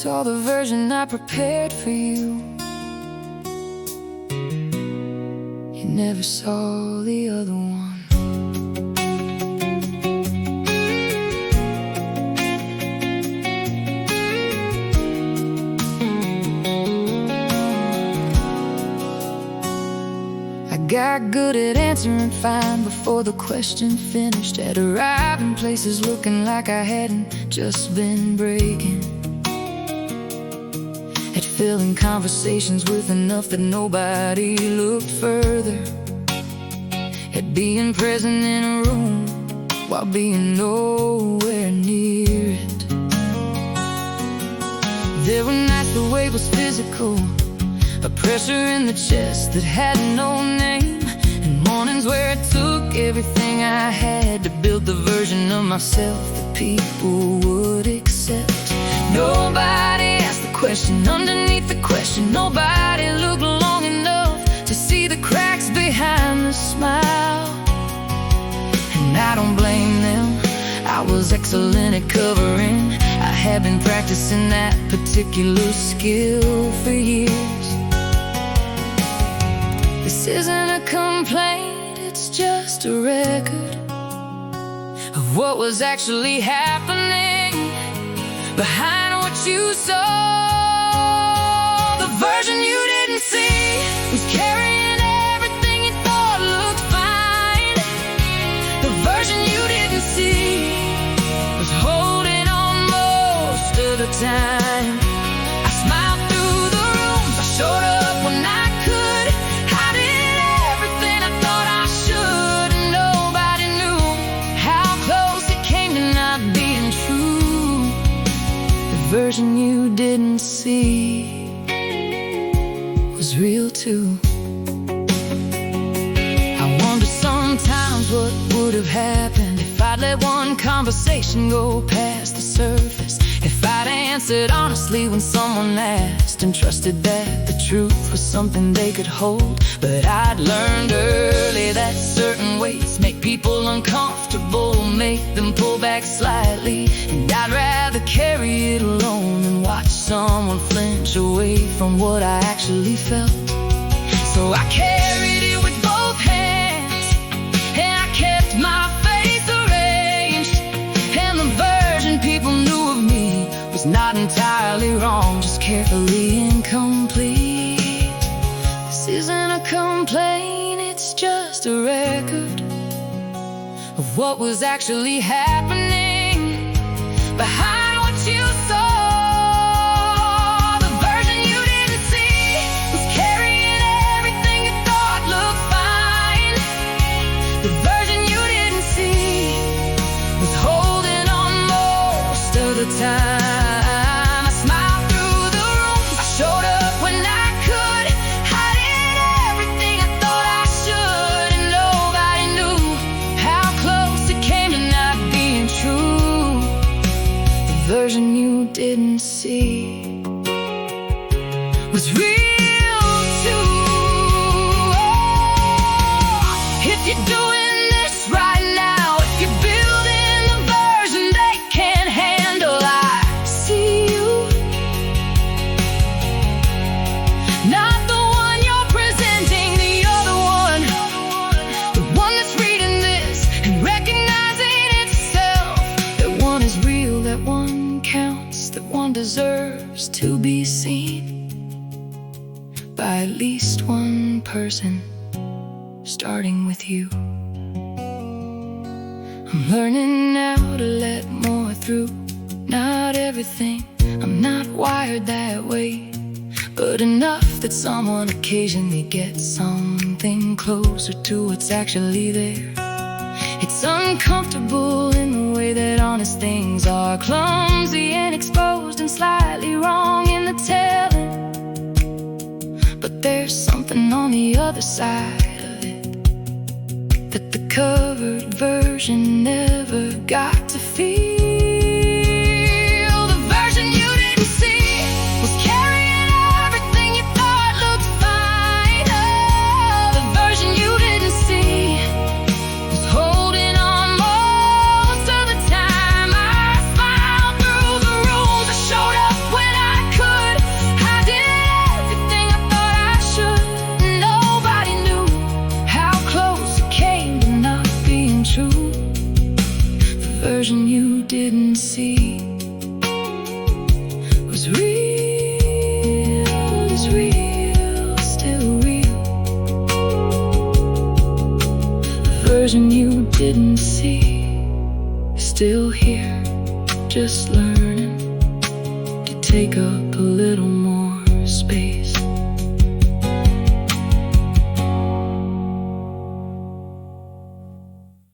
saw the version I prepared for you. You never saw the other one. I got good at answering fine before the question finished. Had arrived in places looking like I hadn't just been breaking. Had filling conversations with enough that nobody looked further. Had being present in a room while being nowhere near it. There were nights the weight was physical, a pressure in the chest that had no name, and mornings where it took everything I had to build the version of myself that people would accept. Nobody asked the question underneath the question. Nobody looked long enough to see the cracks behind the smile. And I don't blame them, I was excellent at covering. I had been practicing that particular skill for years. This isn't a complaint, it's just a record of what was actually happening behind what you saw. The version you didn't see was carrying everything you thought looked fine. The version you didn't see was holding on most of the time. I smiled through the rooms, I showed up when I could. I did everything I thought I should, and nobody knew how close it came to not being true. The version you didn't see was real too. I wonder sometimes what would have happened if I'd let one conversation go past the surface. If I'd answered honestly when someone asked, and trusted that the truth was something they could hold. But I'd learned early that certain weights make people uncomfortable, make them pull back slightly. And I'd rather carry it alone than watch someone flinch away from what I actually felt. So I carried it with both hands, and I kept my face arranged. And the version people knew of me was not entirely wrong, just carefully incomplete. This isn't a complaint, it's just a record of what was actually happening behind what you saw. The version you didn't see was carrying everything you thought looked fine. The version you didn't see was holding on most of the time. I smiled through the rooms, I showed up when I could. I did everything I thought I should, and nobody knew how close it came to not being true. The version you didn't see was real too. If you're doing this right now, if you're building the version they can't handle, I see you. Not the one you're presenting, the other one. The one that's reading this and recognizing itself. That one is real, that one counts, that one deserves to be seen by at least one person, starting with you. I'm learning now to let more through. Not everything, I'm not wired that way, but enough that someone occasionally gets something closer to what's actually there. It's uncomfortable in the way that honest things are clumsy and exposed and slightly wrong in the telling. But there's something on the other side of it that the covered version never got to feel. The version you didn't see was carrying everything you thought looked fine. Oh, the version you didn't see was holding on most of the time. I smiled through the rooms, I showed up when I version you didn't see was real, still real. The version you didn't see is still here, just learning to take up a little more space.